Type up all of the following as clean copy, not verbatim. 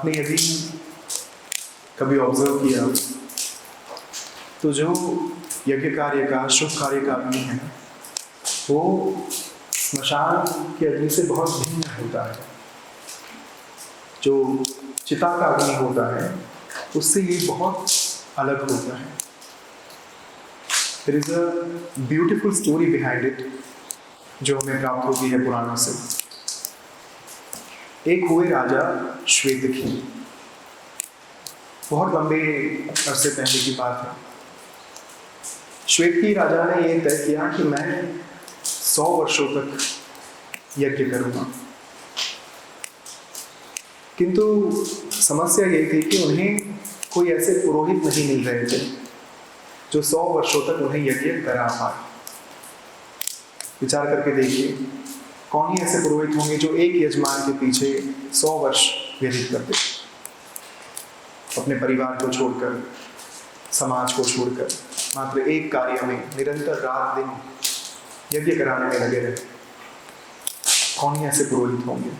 आपने यदि कभी ऑब्जर्व किया तो जो यज्ञ कार्य का, शुभ कार्य का अग्नि है वो स्मशान के अग्नि से बहुत भिन्न होता है। जो चिता का अग्नि होता है उससे ये बहुत अलग होता है। There is a beautiful story behind it जो हमें प्राप्त होती है पुराणों से। एक हुए राजा श्वेतकी, बहुत लंबे अरसे पहले की बात है। श्वेतकी राजा ने यह तय किया कि मैं 100 वर्षों तक यज्ञ करूंगा, किंतु समस्या ये थी कि उन्हें कोई ऐसे पुरोहित नहीं मिल रहे थे जो 100 वर्षों तक उन्हें यज्ञ करा पाए। विचार करके देखिए, कौन ही ऐसे पुरोहित होंगे जो एक यजमान के पीछे 100 वर्ष व्यतीत करते, अपने परिवार को छोड़कर, समाज को छोड़कर, मात्र एक कार्य में निरंतर रात दिन यज्ञ कराने में लगे रहे। कौन ही ऐसे पुरोहित होंगे?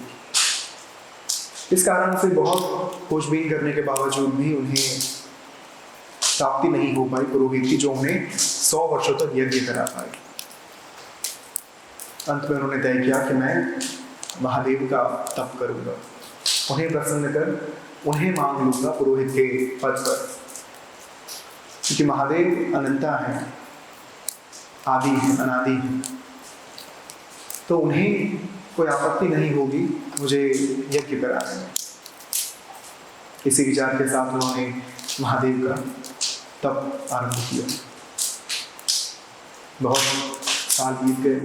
इस कारण से बहुत खोजबीन करने के बावजूद भी उन्हें प्राप्ति नहीं हो पाई पुरोहित की जो उन्हें 100 वर्षों तक यज्ञ करा पाए। अंत में उन्होंने तय किया कि मैं महादेव का तप करूंगा, उन्हें प्रसन्न कर उन्हें मांग लूंगा पुरोहित के पद पर, क्योंकि महादेव अनंता है, आदि है, अनादि है, तो उन्हें कोई आपत्ति नहीं होगी मुझे यज्ञ कराने में। इसी विचार के साथ उन्होंने महादेव का तप आरंभ किया। बहुत साल बीत गए,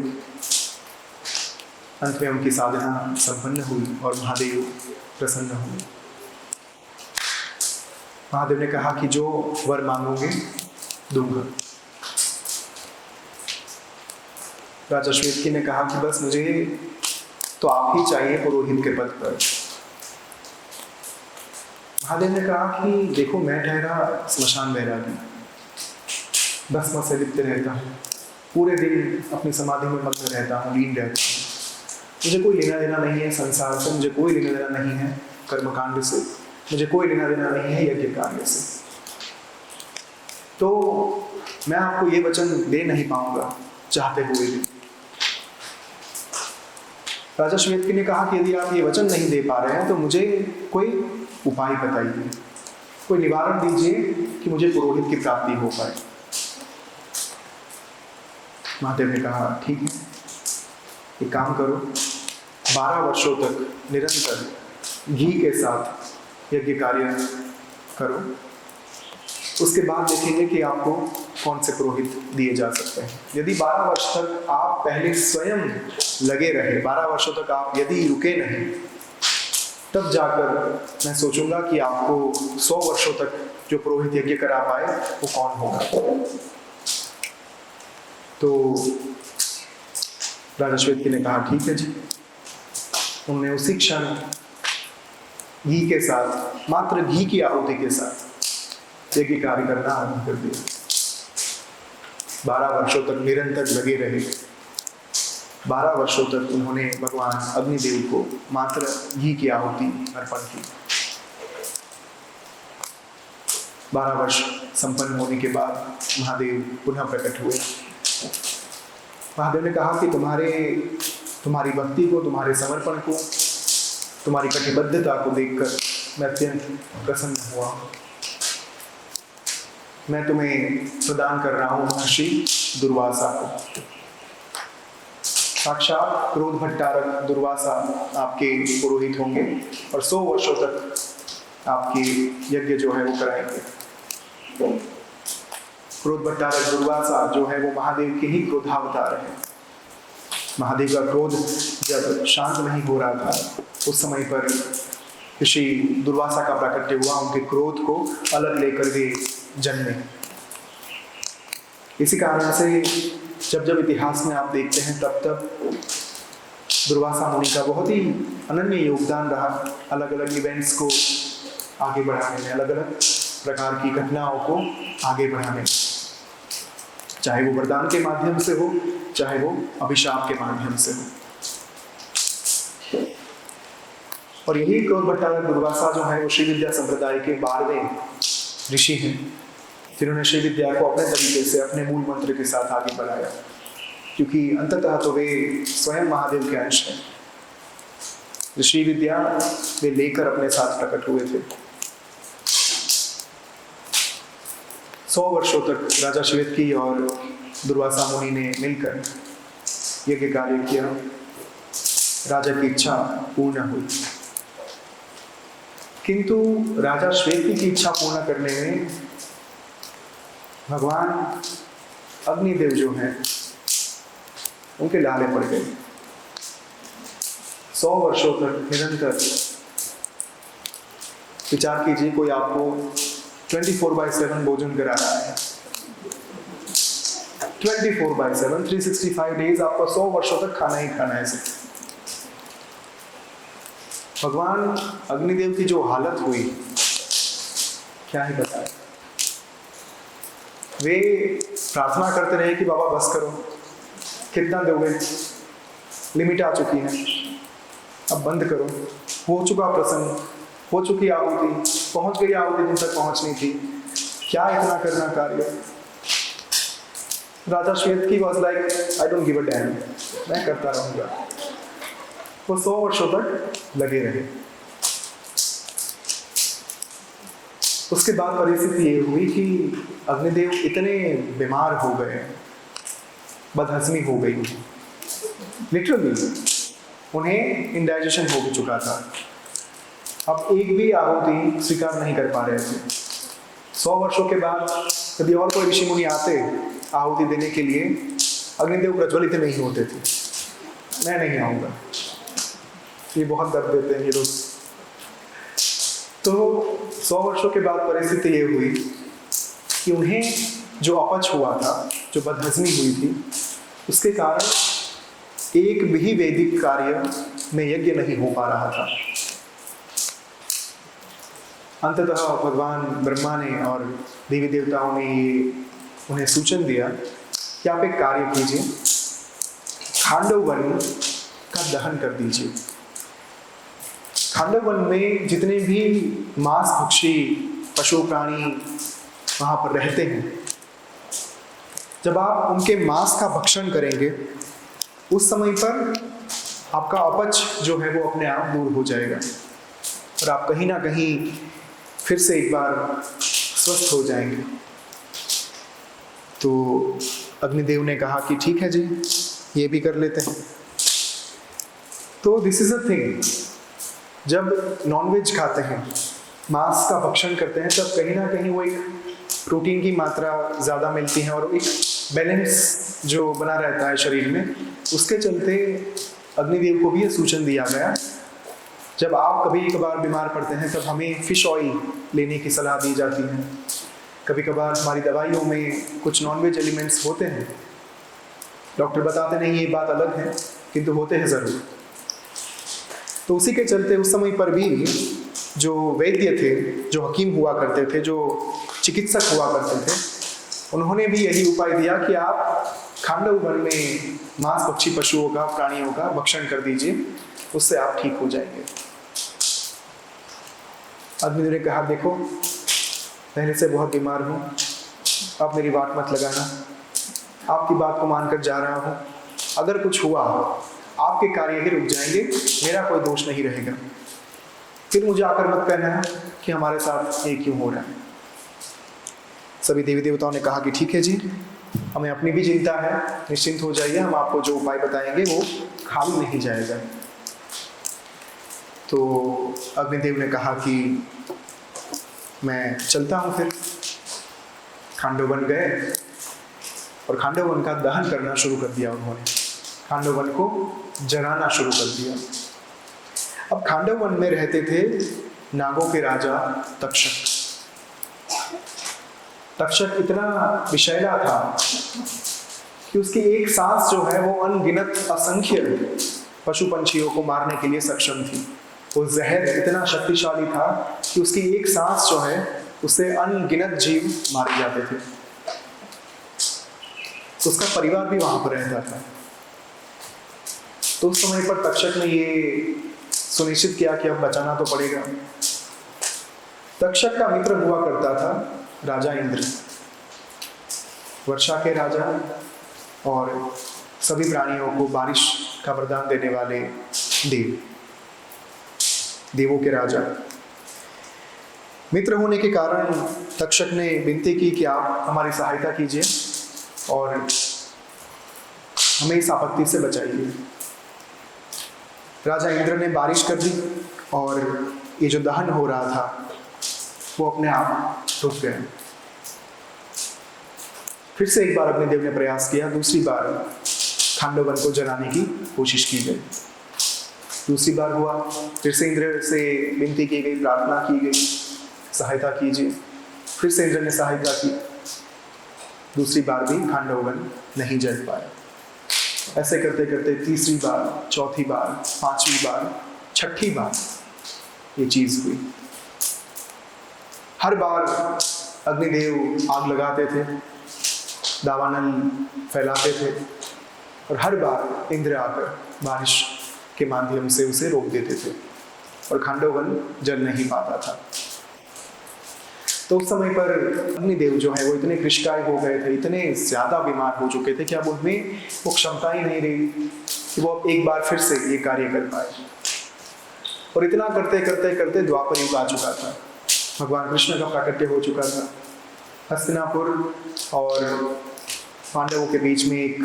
अंत में उनकी साधना संपन्न हुई और महादेव प्रसन्न हुए। महादेव ने कहा कि जो वर मांगोगे दूंगा। राजा श्वेतकी ने कहा कि बस मुझे तो आप ही चाहिए पुरोहित के पद पर। महादेव ने कहा कि देखो, मैं ठहरा स्मशान बैरागी, भस्म से लिप्त रहता हूँ, पूरे दिन अपनी समाधि में मग्न रहता हूँ, लीन रहता हूँ। मुझे कोई लेना देना नहीं है संसार से, मुझे कोई लेना देना नहीं है कर्मकांड से, मुझे कोई लेना देना नहीं है यज्ञ कार्य से। तो मैं आपको ये वचन दे नहीं पाऊंगा चाहते हुए भी। राजा श्वेतकी ने कहा कि यदि आप ये वचन नहीं दे पा रहे हैं तो मुझे कोई उपाय बताइए, कोई निवारण दीजिए कि मुझे पुरोहित की प्राप्ति हो पाए। महादेव ने कहा ठीक है, एक काम करो, 12 वर्षों तक निरंतर घी के साथ यज्ञ कार्य करो, उसके बाद देखेंगे कि आपको कौन से पुरोहित दिए जा सकते हैं। यदि 12 वर्ष तक आप पहले स्वयं लगे रहे, 12 वर्षों तक आप यदि रुके नहीं, तब जाकर मैं सोचूंगा कि आपको 100 वर्षों तक जो पुरोहित यज्ञ करा पाए वो कौन होगा। तो राजा श्वेतकी ने कहा ठीक है जी। उन्होंने उसी क्षण घी के साथ, मात्र घी की आहुति के साथ यज्ञ कार्य करना आरंभ कर दिया। 12 वर्षों तक निरंतर लगे रहे। 12 वर्षों तक उन्होंने भगवान अग्निदेव को मात्र घी की आहुति अर्पण की। 12 वर्ष संपन्न होने के बाद महादेव पुनः प्रकट हुए। महादेव ने कहा कि तुम्हारी भक्ति को, तुम्हारे समर्पण को, तुम्हारी कटिबद्धता को देखकर मैं अत्यंत प्रसन्न हुआ। मैं तुम्हें प्रदान कर रहा हूं महर्षि दुर्वासा को। साक्षात क्रोध भट्टारक दुर्वासा आपके पुरोहित होंगे और 100 वर्षों तक आपके यज्ञ जो है वो कराएंगे। क्रोध भट्टारक दुर्वासा जो है वो महादेव के ही क्रोधावतार है। महादेव का क्रोध जब शांत नहीं हो रहा था उस समय पर ऋषि दुर्वासा का प्राकट्य हुआ, उनके क्रोध को अलग लेकर वे जन्मे। इसी कारण से जब जब इतिहास में आप देखते हैं तब तब दुर्वासा मुनि का बहुत ही अनन्य योगदान रहा अलग अलग इवेंट्स को आगे बढ़ाने में, अलग अलग प्रकार की घटनाओं को आगे बढ़ाने में, चाहे वो वरदान के माध्यम से हो, चाहे वो अभिशाप के माध्यम से हो। और यही क्रोध भट्टारक दुर्वासा जो है वो श्री विद्या संप्रदाय के 12वें ऋषि हैं, जिन्होंने श्री विद्या को अपने तरीके से अपने मूल मंत्र के साथ आगे बढ़ाया, क्योंकि अंततः तो वे स्वयं महादेव के अंश हैं। श्री विद्या वे लेकर अपने साथ प्रकट हुए थे। 100 वर्षों तक राजा श्वेतकी और दुर्वासा मुनि ने मिलकर यज्ञ कार्य किया। राजा की इच्छा पूर्ण हुई, किंतु राजा श्वेतकी की इच्छा पूर्ण करने में भगवान अग्निदेव जो हैं उनके लाले पड़ गए। 100 वर्षों तक निरंतर, विचार कीजिए, कोई आपको 24/7 भोजन करा रहा है, 24/7 365 डेज आपको 100 वर्षों तक खाना ही खाना है सिर्फ। भगवान अग्निदेव की जो हालत हुई क्या ही बताए। वे प्रार्थना करते रहे कि बाबा बस करो, कितना दोगे, लिमिट आ चुकी है, अब बंद करो, हो चुका प्रसंग, हो चुकी आहुति, पहुंच गई आहुति जिन तक पहुंचनी थी, क्या इतना करना कार्य। Raja Shvetaki was like I don't give a damn, मैं करता रहूंगा। वो 100 वर्षों तक लगे रहे। उसके बाद परिस्थिति ये हुई कि अग्निदेव इतने बीमार हो गए, बदहजमी हो गई, लिटरली उन्हें इंडाइजेशन हो चुका था। अब एक भी आहुति स्वीकार नहीं कर पा रहे थे। 100 वर्षों के बाद कभी और कोई ऋषि मुनि आते आहुति देने के लिए, अग्निदेव प्रज्वलित नहीं होते थे, मैं नहीं आऊँगा। ये बहुत दर्द देते हैं ये लोग। तो 100 वर्षों के बाद परिस्थिति ये हुई कि उन्हें जो अपच हुआ था, जो बदहजमी हुई थी, उसके कारण एक भी वैदिक कार्य में यज्ञ नहीं हो पा रहा था। अंततः भगवान ब्रह्मा ने और देवी देवताओं ने ये उन्हें सूचन दिया कि आप एक कार्य कीजिए, खांडव वन का दहन कर दीजिए। खांडव वन में जितने भी मांस भक्षी पशु प्राणी वहाँ पर रहते हैं, जब आप उनके मांस का भक्षण करेंगे उस समय पर आपका अपच जो है वो अपने आप दूर हो जाएगा और आप कहीं ना कहीं फिर से एक बार स्वस्थ हो जाएंगे। तो अग्निदेव ने कहा कि ठीक है जी, ये भी कर लेते हैं। तो दिस इज अ थिंग, जब नॉनवेज खाते हैं, मांस का भक्षण करते हैं, तब कहीं ना कहीं वो एक प्रोटीन की मात्रा ज़्यादा मिलती है और एक बैलेंस जो बना रहता है शरीर में। उसके चलते अग्निदेव को भी ये सूचन दिया गया, जब आप कभी कभार बीमार पड़ते हैं तब हमें फिश ऑयल लेने की सलाह दी जाती है। कभी कभार हमारी दवाइयों में कुछ नॉनवेज एलिमेंट्स होते हैं, डॉक्टर बताते नहीं ये बात अलग है, किंतु होते हैं ज़रूर। तो उसी के चलते उस समय पर भी जो वैद्य थे, जो हकीम हुआ करते थे, जो चिकित्सक हुआ करते थे, उन्होंने भी यही उपाय दिया कि आप खांडव वन में मांस भक्षी पशुओं का, प्राणियों का भक्षण कर दीजिए, उससे आप ठीक हो जाएंगे। अग्निदेव ने कहा देखो, पहले से बहुत बीमार हूँ, आप मेरी बात मत लगाना, आपकी बात को मानकर जा रहा हूँ, अगर कुछ हुआ आपके कार्य ही रुक जाएंगे, मेरा कोई दोष नहीं रहेगा। फिर मुझे आकर मत कहना कि हमारे साथ ये क्यों हो रहा है। सभी देवी देवताओं ने कहा कि ठीक है जी, हमें अपनी भी चिंता है, निश्चिंत हो जाइए, हम आपको जो उपाय बताएंगे वो खाली नहीं जाएगा। तो अग्निदेव ने कहा कि मैं चलता हूँ। फिर खांडव वन गए और खांडव वन का दहन करना शुरू कर दिया। उन्होंने खांडव वन को जलाना शुरू कर दिया। अब खांडव वन में रहते थे नागों के राजा तक्षक। तक्षक इतना विषैला था कि उसकी एक सांस जो है वो अनगिनत असंख्य पशु पंछियों को मारने के लिए सक्षम थी। वो जहर इतना शक्तिशाली था कि उसकी एक सांस जो है उससे अनगिनत जीव मारे जाते थे। उसका परिवार भी वहां पर रहता था। तो उस समय पर तक्षक ने ये सुनिश्चित किया कि अब बचाना तो पड़ेगा। तक्षक का मित्र हुआ करता था राजा इंद्र, वर्षा के राजा और सभी प्राणियों को बारिश का वरदान देने वाले देवों के राजा। मित्र होने के कारण तक्षक ने विनती की कि आप हमारी सहायता कीजिए और हमें इस आपत्ति से बचाइए। राजा इंद्र ने बारिश कर दी और ये जो दहन हो रहा था वो अपने आप रुक गया। फिर से एक बार अग्निदेव ने प्रयास किया, दूसरी बार खांडव वन को जलाने की कोशिश की गई। दूसरी बार हुआ, फिर से इंद्र से विनती की गई, प्रार्थना की गई, सहायता कीजिए। फिर से इंद्र ने सहायता की, दूसरी बार भी खांडव वन नहीं जल पाया। ऐसे करते करते तीसरी बार, चौथी बार, पांचवी बार, छठी बार ये चीज हुई। हर बार अग्निदेव आग लगाते थे, दावानल फैलाते थे और हर बार इंद्र आकर बारिश के माध्यम से उसे रोक देते थे और खांडव वन जल नहीं पाता था। तो उस समय पर अग्निदेव जो है वो इतने कृशकाय हो गए थे, इतने ज्यादा बीमार हो चुके थे कि अब उनमें वो क्षमता ही नहीं रही कि वो एक बार फिर से ये कार्य कर पाए। और इतना करते करते करते द्वापर युग आ चुका था, भगवान कृष्ण का प्राकट्य हो चुका था। हस्तिनापुर और पांडवों के बीच में एक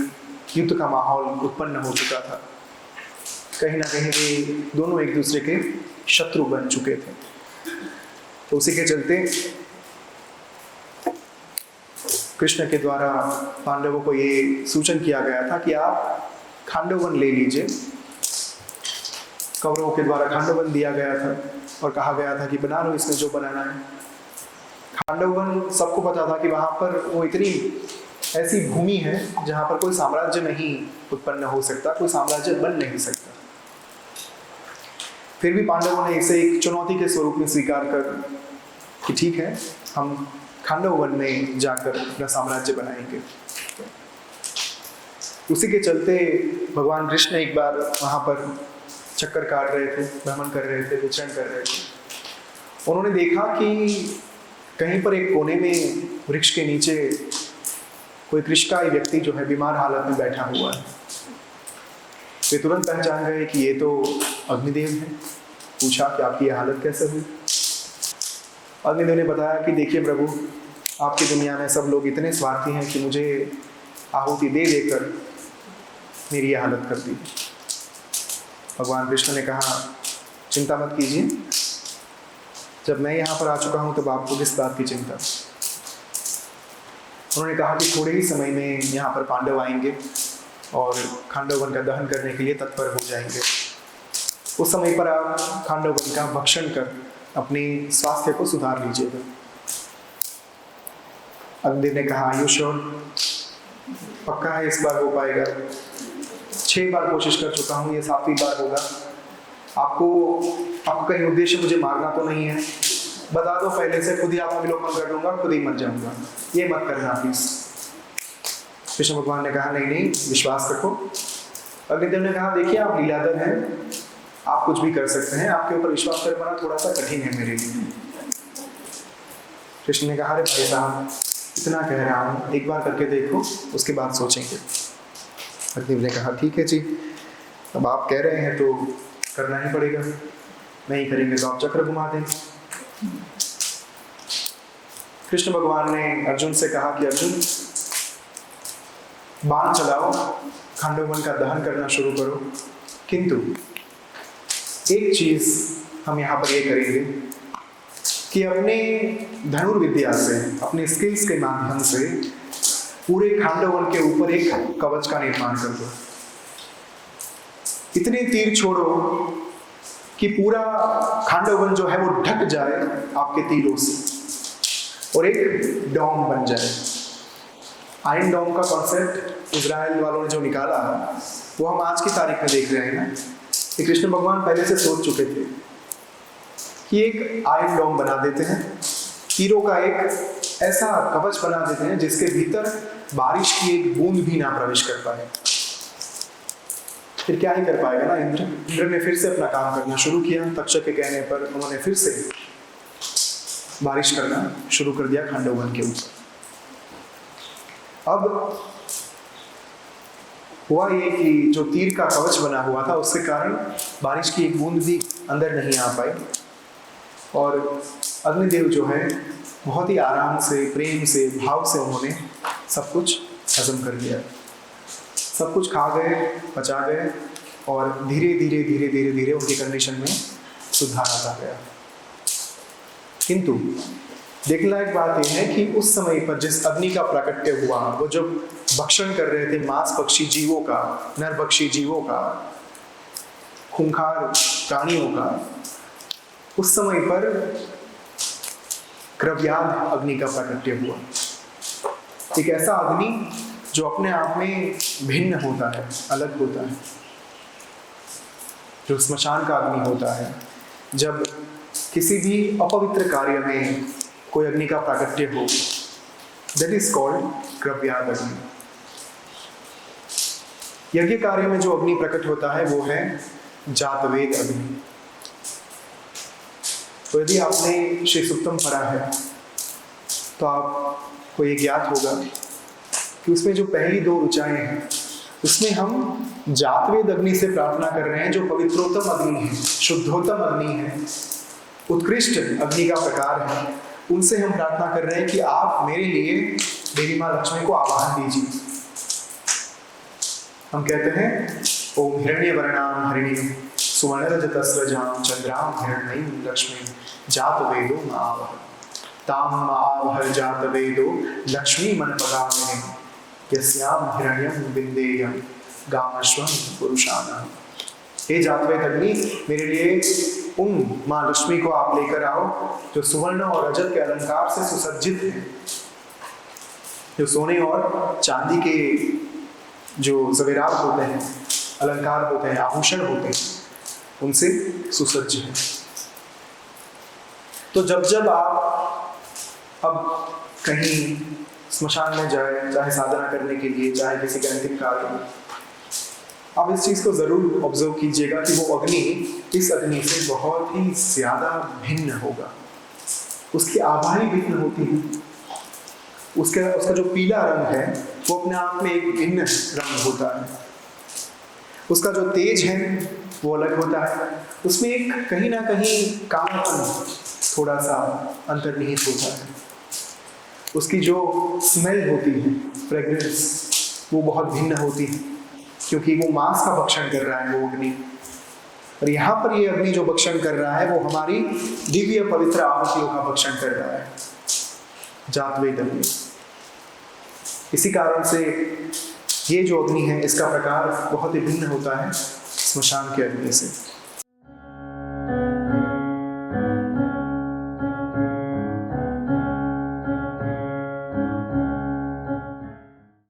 युद्ध का माहौल उत्पन्न हो चुका था। कहीं ना कहीं वे दोनों एक दूसरे के शत्रु बन चुके थे। तो उसी के चलते कृष्ण के द्वारा पांडवों को ये सूचन किया गया था कि आप खांडव वन ले लीजिए। कौरवों के द्वारा खांडव वन दिया गया था और कहा गया था कि बना लो इसमें जो बनाना है। खांडव वन सबको पता था कि वहां पर वो इतनी ऐसी भूमि है जहां पर कोई साम्राज्य नहीं उत्पन्न हो सकता, कोई साम्राज्य बन नहीं सकता। फिर भी पांडवों ने इसे एक चुनौती के स्वरूप में स्वीकार कर कि ठीक है, हम खांडव वन में जाकर अपना साम्राज्य बनाएंगे। उसी के चलते भगवान कृष्ण एक बार वहां पर चक्कर काट रहे थे, भ्रमण कर रहे थे, विचरण कर रहे थे। उन्होंने देखा कि कहीं पर एक कोने में वृक्ष के नीचे कोई कृशकाय व्यक्ति जो है बीमार हालत में बैठा हुआ है। वे तुरंत पहचान गए कि ये तो अग्निदेव है। पूछा कि आपकी यह हालत कैसे हुई? अग्निदेव ने बताया कि देखिए प्रभु, आपकी दुनिया में सब लोग इतने स्वार्थी हैं कि मुझे आहुति दे देकर मेरी यह हालत कर दी। भगवान कृष्ण ने कहा चिंता मत कीजिए, जब मैं यहाँ पर आ चुका हूँ तब आपको किस बात की चिंता। उन्होंने कहा कि थोड़े ही समय में यहाँ पर पांडव आएंगे और खांडव वन का दहन करने के लिए तत्पर हो जाएंगे। उस समय पर आप खांडव वन का भक्षण कर अपनी स्वास्थ्य को सुधार लीजिएगा। अग्निदेव ने कहा आयु श्योर, पक्का है इस बार हो पाएगा। 6 बार कोशिश कर चुका हूँ, ये 7वीं बार होगा। आपको कहीं उद्देश्य मुझे मारना तो नहीं है? बता दो पहले से, खुद ही आत्मविलोपन कर लूंगा, खुद ही मर जाऊंगा, ये मत करना प्लीज। कृष्ण भगवान ने कहा नहीं नहीं, विश्वास रखो। अग्निदेव ने कहा देखिए आप लीलाधर हैं, आप कुछ भी कर सकते हैं, आपके ऊपर विश्वास कर पाना थोड़ा सा कठिन है मेरे लिए। कृष्ण ने कहा अरे भाई साहब, इतना कह रहा हूँ, एक बार करके देखो, उसके बाद सोचेंगे। अग्निदेव ने कहा ठीक है जी, अब आप कह रहे हैं तो करना ही पड़ेगा, नहीं करेंगे तो आप चक्र घुमा दें। कृष्ण भगवान ने अर्जुन से कहा कि अर्जुन बाण चलाओ, खांडव वन का दहन करना शुरू करो, किंतु एक चीज हम यहाँ पर ये करेंगे कि अपने धनुर्विद्या से, अपने स्किल्स के माध्यम से पूरे खांडव वन के ऊपर एक कवच का निर्माण कर दो। इतने तीर छोड़ो कि पूरा खांडव वन जो है वो ढक जाए आपके तीरों से और एक डोम बन जाए। आयरन डोम का कॉन्सेप्ट इजराइल वालों ने जो निकाला वो हम आज की तारीख में देख रहे हैं ना, कि कृष्ण भगवान पहले से सोच चुके थे कि एक आयरन डोम बना देते हैं, तीरों का एक ऐसा कवच बना देते हैं जिसके भीतर बारिश की एक बूंद भी ना प्रवेश कर पाए। फिर क्या ही कर पाएगा ना इंद्र। इंद्र ने फिर से अपना काम करना शुरू किया। तक्षक के कहने पर उन्होंने फिर से बारिश करना शुरू कर दिया खंडोवन के ऊपर। अब हुआ ये कि जो तीर का कवच बना हुआ था उसके कारण बारिश की एक बूंद भी अंदर नहीं आ पाई, और अग्निदेव जो है बहुत ही आराम से, प्रेम से, भाव से उन्होंने सब कुछ हजम कर लिया, सब कुछ खा गए, पचा गए, और धीरे धीरे धीरे धीरे धीरे उनकी कंडीशन में सुधार आता गया। किंतु देखने लायक बात यह है कि उस समय पर जिस अग्नि का प्राकट्य हुआ, वो जब भक्षण कर रहे थे मांस पक्षी जीवों का, नर पक्षी जीवों का, खूंखार प्राणियों का, उस समय पर क्रव्याध अग्नि का प्राकट्य हुआ। एक ऐसा अग्नि जो अपने आप में भिन्न होता है, अलग होता है, जो स्मशान का अग्नि होता है। जब किसी भी अपवित्र कार्य में कोई अग्नि का प्राकट्य हो, दैट इज कॉल्ड क्रव्याद अग्नि। यज्ञ कार्य में जो अग्नि प्रकट होता है वो है जातवेद अग्नि। तो यदि आपने श्री सुक्तम पढ़ा है तो आपको ये ज्ञात होगा कि उसमें जो पहली दो ऋचाएं हैं उसमें हम जातवेद अग्नि से प्रार्थना कर रहे हैं, जो पवित्रोत्तम अग्नि है, शुद्धोत्तम अग्नि है, उत्कृष्ट अग्नि का प्रकार है। उनसे हम प्रार्थना कर रहे हैं कि आप मेरे लिए देवी माँ लक्ष्मी को आवाहन दीजिए। हम कहते हैं ओम हिरण्यवर्णां हरिणीं सुवर्णरजतस्रजां चंद्रां हिरण्मयीं लक्ष्मीं जातवेदो मावह तां मावह जातवेदो लक्ष्मी मनपगामिनीं यस्यां हिरण्यं विन्देयं गामश्वं पुरुषाणाम्। हे जातवेद अग्नि, मेरे लिए उन माँ लक्ष्मी को आप लेकर आओ जो सुवर्ण और रजत के अलंकार से सुसज्जित है, जो सोने और चांदी के जो जवेरात होते हैं, अलंकार होते हैं, आभूषण होते हैं, उनसे सुसज्ज है। तो जब जब आप अब कहीं स्मशान में जाए, चाहे साधना करने के लिए, चाहे किसी के अंतिम कार्य में, आप इस चीज को जरूर ऑब्जर्व कीजिएगा कि वो अग्नि इस अग्नि से बहुत ही ज्यादा भिन्न होगा। उसकी आभा ही भिन्न होती है। उसका जो पीला रंग है वो अपने आप में एक भिन्न रंग होता है। उसका जो तेज है वो अलग होता है। उसमें एक कहीं ना कहीं कामपन थोड़ा सा अंतर्निहित होता है। उसकी जो स्मेल होती है, फ्रेग्रेंस, वो बहुत भिन्न होती है, क्योंकि वो मांस का भक्षण कर रहा है वो अग्नि। और यहाँ पर ये अग्नि जो भक्षण कर रहा है वो हमारी दिव्य पवित्र आहुतियों का भक्षण कर रहा है, जातवेद अग्नि। इसी कारण से ये जो अग्नि है इसका प्रकार बहुत ही भिन्न होता है स्मशान के अग्नि से।